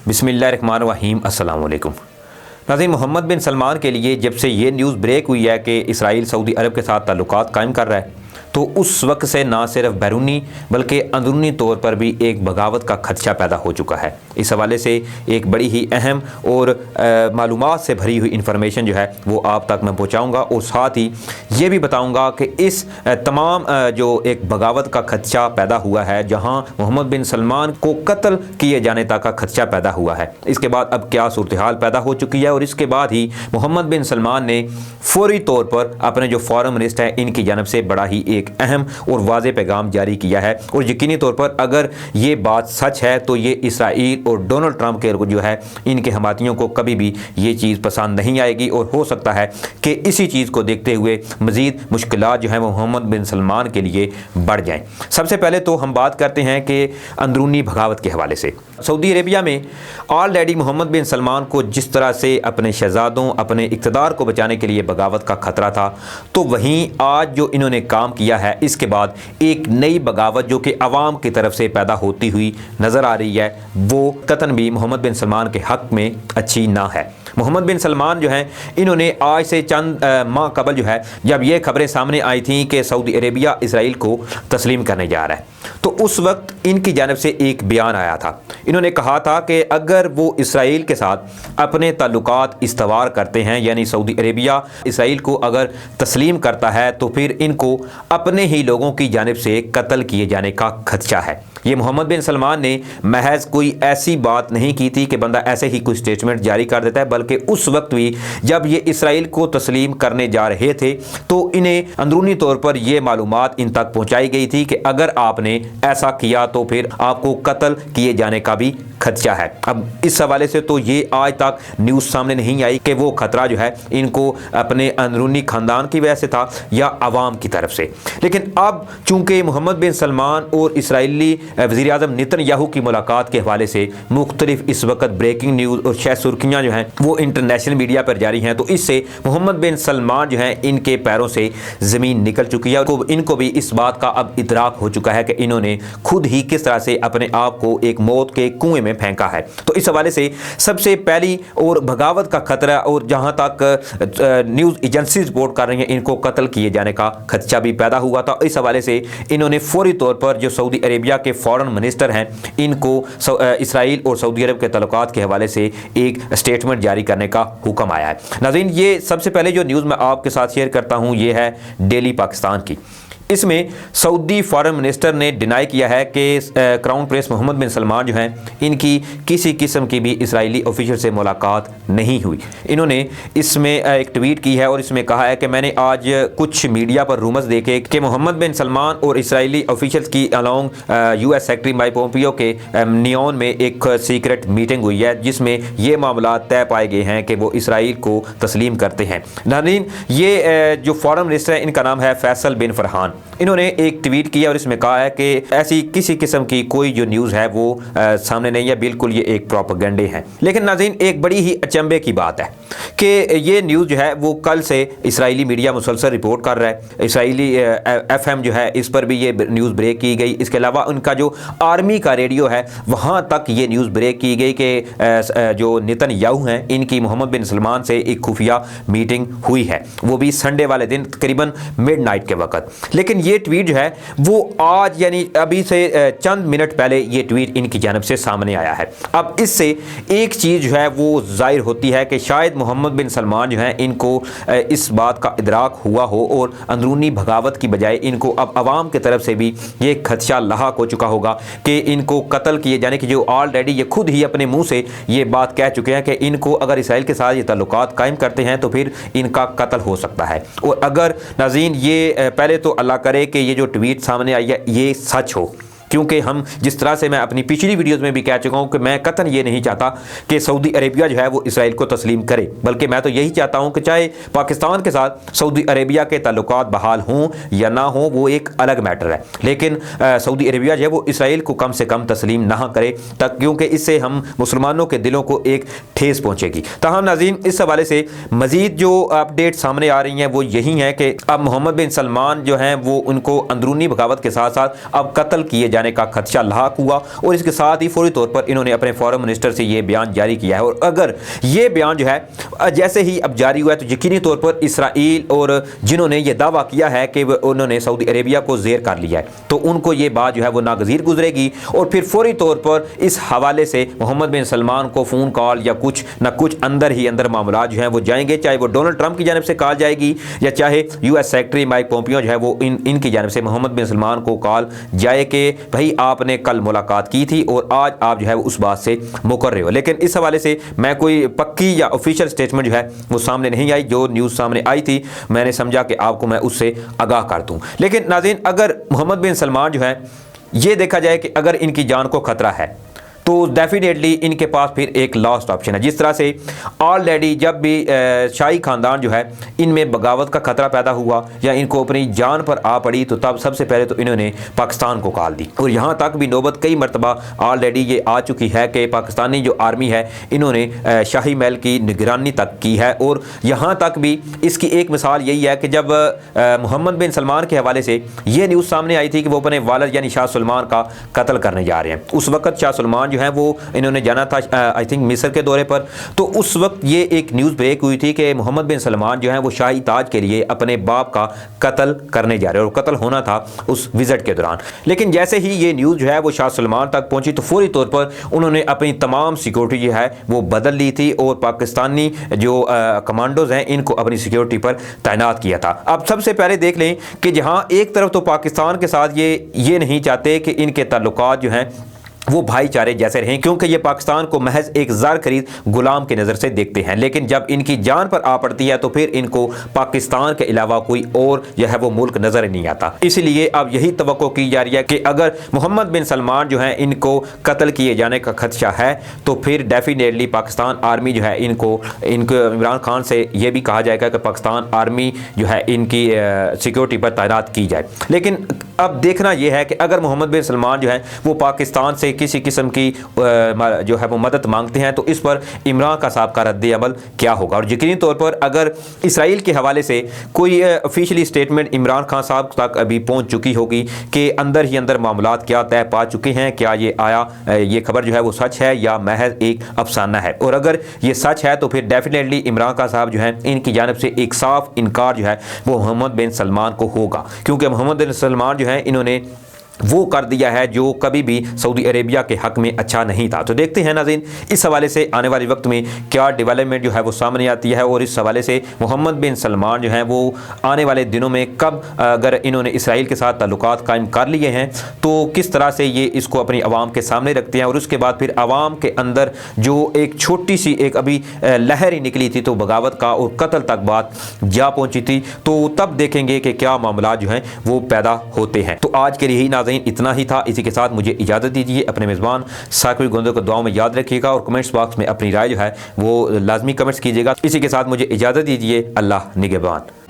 बिस्मिल्लाहिर्रहमानिर्रहीम। अस्सलाम वालेकुम नाज़रीन, मोहम्मद बिन सलमान के लिए जब से ये न्यूज़ ब्रेक हुई है कि इसराइल सऊदी अरब के साथ ताल्लुकात कायम कर रहा है, तो उस वक्त से ना सिर्फ बैरूनी बल्कि अंदरूनी तौर पर भी एक बगावत का खदशा पैदा हो चुका है। इस हवाले से एक बड़ी ही अहम और मालूमात से भरी हुई इन्फॉर्मेशन जो है वो आप तक मैं पहुँचाऊँगा, और साथ ही ये भी बताऊँगा कि इस तमाम जो एक बगावत का खदशा पैदा हुआ है, जहाँ मोहम्मद बिन सलमान को कत्ल किए जाने तक का खदशा पैदा हुआ है, इसके बाद अब क्या सूरत हाल पैदा हो चुकी है। और इसके बाद ही मोहम्मद बिन सलमान ने फौरी तौर पर अपने जो फॉरेन मिनिस्टर हैं इनकी जानब से बड़ा ही एक अहम और वाज़ेह पैगाम जारी किया है। और यकीनी तौर पर अगर ये बात सच है तो ये इसराइल और डोनाल्ड ट्रंप के जो है इनके हमातियों को कभी भी ये चीज़ पसंद नहीं आएगी, और हो सकता है कि इसी चीज़ को देखते हुए मज़ीद मुश्किलात जो हैं वो मोहम्मद बिन सलमान के लिए बढ़ जाएं। सबसे पहले तो हम बात करते हैं कि अंदरूनी बगावत के हवाले से सऊदी अरेबिया में ऑलरेडी मोहम्मद बिन सलमान को जिस तरह से अपने शहजादों, अपने इक़्तिदार को बचाने के लिए बगावत का ख़तरा था, तो वहीं आज जो इन्होंने काम किया है इसके बाद एक नई बगावत जो कि अवाम की तरफ से पैदा होती हुई नज़र आ रही है, वो कतन भी मोहम्मद बिन सलमान के हक़ में अच्छी ना है। मोहम्मद बिन सलमान जो हैं इन्होंने आज से चंद माह कबल जो है जब ये खबरें सामने आई थी कि सऊदी अरेबिया इसराइल को तस्लीम करने जा रहा है, तो उस वक्त इनकी जानिब से एक बयान आया था। इन्होंने कहा था कि अगर वो इसराइल के साथ अपने ताल्लुकात इस्तवार करते हैं, यानी सऊदी अरेबिया इसराइल को अगर तस्लीम करता है, तो फिर इनको अपने ही लोगों की जानिब से कत्ल किए जाने का खदशा है। ये मोहम्मद बिन सलमान ने महज कोई ऐसी बात नहीं की थी कि बंदा ऐसे ही कोई स्टेटमेंट जारी कर देता है, बल्कि उस वक्त भी जब ये इसराइल को तस्लीम करने जा रहे थे तो इन्हें अंदरूनी तौर पर यह मालूमात इन तक पहुंचाई गई थी कि अगर आपने ऐसा किया तो फिर आपको कत्ल किए जाने का भी खदशा है। अब इस हवाले से तो ये आज तक न्यूज़ सामने नहीं आई कि वो खतरा जो है इनको अपने अंदरूनी ख़ानदान की वजह से था या आवाम की तरफ से, लेकिन अब चूँकि मोहम्मद बिन सलमान और इसराइली वज़ीर आज़म नेतन्याहू की मुलाकात के हवाले से मुख्तलिफ इस वक्त ब्रेकिंग न्यूज़ और शायद सुर्खियाँ जो हैं वो इंटरनेशनल मीडिया पर जारी हैं, तो इससे मोहम्मद बिन सलमान जो हैं इनके पैरों से ज़मीन निकल चुकी है। इनको भी इस बात का अब इदराक हो चुका है कि इन्होंने खुद ही किस तरह से अपने आप को एक मौत के कुएँ में फेंका है। तो इस हवाले से सबसे पहली और बगावत का खतरा, और जहाँ तक न्यूज़ एजेंसी रिपोर्ट कर रही हैं इनको कत्ल किए जाने का खदशा भी पैदा हुआ था। इस हवाले से इन्होंने फौरी तौर पर जो सऊदी अरेबिया के फॉरेन मिनिस्टर हैं इनको इसराइल और सऊदी अरब के तल्लुकात के हवाले से एक स्टेटमेंट जारी करने का हुक्म आया है। नाज़रीन, ये सबसे पहले जो न्यूज़ मैं आपके साथ शेयर करता हूँ ये है डेली पाकिस्तान की। इसमें सऊदी फॉरेन मिनिस्टर ने डिनाई किया है कि क्राउन प्रिंस मोहम्मद बिन सलमान जो हैं इनकी किसी किस्म की भी इसराइली ऑफिशियल से मुलाकात नहीं हुई। इन्होंने इसमें एक ट्वीट की है और इसमें कहा है कि मैंने आज कुछ मीडिया पर रूमर्स देखे कि मोहम्मद बिन सलमान और इसराइली ऑफिशियल्स की along US secretary Mike Pompeo के नियोन में एक सीक्रेट मीटिंग हुई है, जिसमें ये मामला तय पाए गए हैं कि वो इसराइल को तस्लीम करते हैं। नाज़रीन, ये जो फॉरेन मिनिस्टर है इनका नाम है फैसल बिन फरहान। इन्होंने एक ट्वीट किया और इसमें कहा है कि ऐसी किसी किस्म की कोई जो न्यूज़ है वो सामने नहीं है, बिल्कुल ये एक प्रोपेगेंडे हैं। लेकिन नाज़रीन, एक बड़ी ही अचंभे की बात है कि ये न्यूज़ जो है वो कल से इसराइली मीडिया मुसलसल रिपोर्ट कर रहा है। इसराइली FM जो है इस पर भी ये न्यूज़ ब्रेक की गई। इसके अलावा उनका जो आर्मी का रेडियो है वहाँ तक ये न्यूज़ ब्रेक की गई कि जो नेतन्याहू हैं इनकी मोहम्मद बिन सलमान से एक खुफिया मीटिंग हुई है, वो भी संडे वाले दिन तकरीबन मिडनाइट के वक्त। लेकिन ये ट्वीट जो है वो आज यानी अभी से चंद मिनट पहले ये ट्वीट इनकी जानब से सामने आया है। अब इससे एक चीज़ जो है वो जाहिर होती है कि शायद मोहम्मद बिन सलमान जो है इनको इस बात का इदराक हुआ हो और अंदरूनी बगावत की बजाय इनको अब आवाम की तरफ से भी ये खदशा लाहक हो चुका होगा कि इनको कत्ल किए जाने की, जो ऑलरेडी ये खुद ही अपने मुँह से ये बात कह चुके हैं कि इनको अगर इसराइल के साथ ये ताल्लुकात कायम करते हैं तो फिर इनका कत्ल हो सकता है। और अगर नाज़रीन ये पहले तो अल्लाह करे कि ये जो ट्वीट सामने आई है ये सच हो, क्योंकि हम जिस तरह से मैं अपनी पिछली वीडियोस में भी कह चुका हूं कि मैं कतन ये नहीं चाहता कि सऊदी अरेबिया जो है वो इसराइल को तस्लीम करे, बल्कि मैं तो यही चाहता हूं कि चाहे पाकिस्तान के साथ सऊदी अरेबिया के ताल्लुकात बहाल हों या ना हों वो एक अलग मैटर है, लेकिन सऊदी अरेबिया जो है वो इसराइल को कम से कम तस्लीम ना करे तक, क्योंकि इससे हम मुसलमानों के दिलों को एक ठेस पहुँचेगी। तमाम नाज़रीन, इस हवाले से मज़ीद जो अपडेट सामने आ रही हैं वो यही हैं कि अब मोहम्मद बिन सलमान जो हैं वो उनको अंदरूनी बगावत के साथ साथ अब कत्ल किए जाने का खदशा लाहक हुआ और इसके साथ ही फौरी तौर पर इन्होंने अपने फॉरेन मिनिस्टर से ये बयान जारी किया है। और अगर ये बयान जो है जैसे ही अब जारी हुआ है तो यकीनी तौर पर इसराइल और जिन्होंने ये दावा किया है कि उन्होंने सऊदी अरेबिया को ज़ेर कर लिया है तो उनको ये बात जो है वो नागज़ीर गुजरेगी और फिर फौरी तौर पर इस हवाले से मोहम्मद बिन सलमान को फ़ोन कॉल या कुछ ना कुछ अंदर ही अंदर मामला जो हैं वो जाएंगे, चाहे वो डोनाल्ड ट्रंप की जानिब से कॉल जाएगी या चाहे यूएस सेक्रेटरी माइक पोम्पियो जो है वो इनकी जानिब से मोहम्मद बिन सलमान को कॉल जाए कि भाई आपने कल मुलाकात की थी और आज आप जो है उस बात से मुकर रहे हो। लेकिन इस हवाले से मैं कोई पक्की या ऑफिशियल स्टेटमेंट जो है वो सामने नहीं आई। जो न्यूज़ सामने आई थी मैंने समझा कि आपको मैं उससे आगाह कर दूं। लेकिन नाज़रीन, अगर मोहम्मद बिन सलमान जो है ये देखा जाए कि अगर इनकी जान को खतरा है तो डेफिनेटली इनके पास फिर एक लास्ट ऑप्शन है। जिस तरह से ऑलरेडी जब भी शाही ख़ानदान जो है इनमें बगावत का ख़तरा पैदा हुआ या इनको अपनी जान पर आ पड़ी तो तब सबसे पहले तो इन्होंने पाकिस्तान को कॉल दी और यहाँ तक भी नौबत कई मरतबा ऑलरेडी ये आ चुकी है कि पाकिस्तानी जो आर्मी है इन्होंने शाही महल की निगरानी तक की है। और यहाँ तक भी इसकी एक मिसाल यही है कि जब मोहम्मद बिन सलमान के हवाले से ये न्यूज़ सामने आई थी कि वो अपने वालिद यानी शाह सलमान का कत्ल करने जा रहे हैं, उस वक्त शाह सलमान जो है वो इन्होंने जाना था आई थिंक मिस्र के दौरे पर, तो उस वक्त ये एक न्यूज़ ब्रेक हुई थी कि मोहम्मद बिन सलमान जो है वो शाही ताज के लिए अपने बाप का कत्ल करने जा रहे हैं और कत्ल होना था उस विजिट के दौरान। लेकिन जैसे ही ये न्यूज़ जो है वो शाह सलमान तक पहुंची तो फौरी तौर पर उन्होंने अपनी तमाम सिक्योरिटी जो है वो बदल ली थी और पाकिस्तानी जो कमांडोज हैं इनको अपनी सिक्योरिटी पर तैनात किया था। अब सबसे पहले देख लें कि जहाँ एक तरफ तो पाकिस्तान के साथ ये नहीं चाहते कि इनके ताल्लुकात जो हैं वो भाईचारे जैसे रहें, क्योंकि ये पाकिस्तान को महज एक ज़र खरीद गुलाम की नज़र से देखते हैं। लेकिन जब इनकी जान पर आ पड़ती है तो फिर इनको पाकिस्तान के अलावा कोई और जो है वो मुल्क नज़र नहीं आता। इसलिए अब यही तवक्को की जा रही है कि अगर मोहम्मद बिन सलमान जो है इनको कत्ल किए जाने का खदशा है तो फिर डेफिनेटली पाकिस्तान आर्मी जो है इनको इमरान खान से ये भी कहा जाएगा कि पाकिस्तान आर्मी जो है इनकी सिक्योरिटी पर तैनात की जाए। लेकिन अब देखना यह है कि अगर मोहम्मद बिन सलमान जो है वो पाकिस्तान से किसी किस्म की जो है वो मदद मांगते हैं तो इस पर इमरान का साहब का रद्द अमल क्या होगा। और यकीनी तौर पर अगर इसराइल के हवाले से कोई ऑफिशियली स्टेटमेंट इमरान खान साहब तक अभी पहुंच चुकी होगी कि अंदर ही अंदर मामलात क्या तय पा चुके हैं, क्या ये खबर जो है वो सच है या महज एक अफसाना है, और अगर ये सच है तो फिर डेफिनेटली इमरान खान साहब जो है इनकी जानिब से एक साफ इनकार जो है वो मोहम्मद बिन सलमान को होगा, क्योंकि मोहम्मद बिन सलमान जो है इन्होंने वो कर दिया है जो कभी भी सऊदी अरेबिया के हक़ में अच्छा नहीं था। तो देखते हैं नाज़रीन इस हवाले से आने वाले वक्त में क्या डेवलपमेंट जो है वो सामने आती है और इस हवाले से मोहम्मद बिन सलमान जो हैं वो आने वाले दिनों में कब अगर इन्होंने इसराइल के साथ ताल्लुकात कायम कर लिए हैं तो किस तरह से ये इसको अपनी आवाम के सामने रखते हैं और उसके बाद फिर आवाम के अंदर जो एक छोटी सी एक अभी लहर ही निकली थी तो बगावत का और कत्ल तक बात जा पहुँची थी, तो तब देखेंगे कि क्या मामला जो हैं वो पैदा होते हैं। तो आज के लिए ही नाज़रीन इतना ही था। इसी के साथ मुझे इजाज़त दीजिए। अपने मेज़बान साकिब गोंदो को दुआओं में याद रखिएगा और कमेंट्स बॉक्स में अपनी राय जो है वो लाजमी कमेंट्स कीजिएगा। इसी के साथ मुझे इजाज़त दीजिए। अल्लाह निगहबान।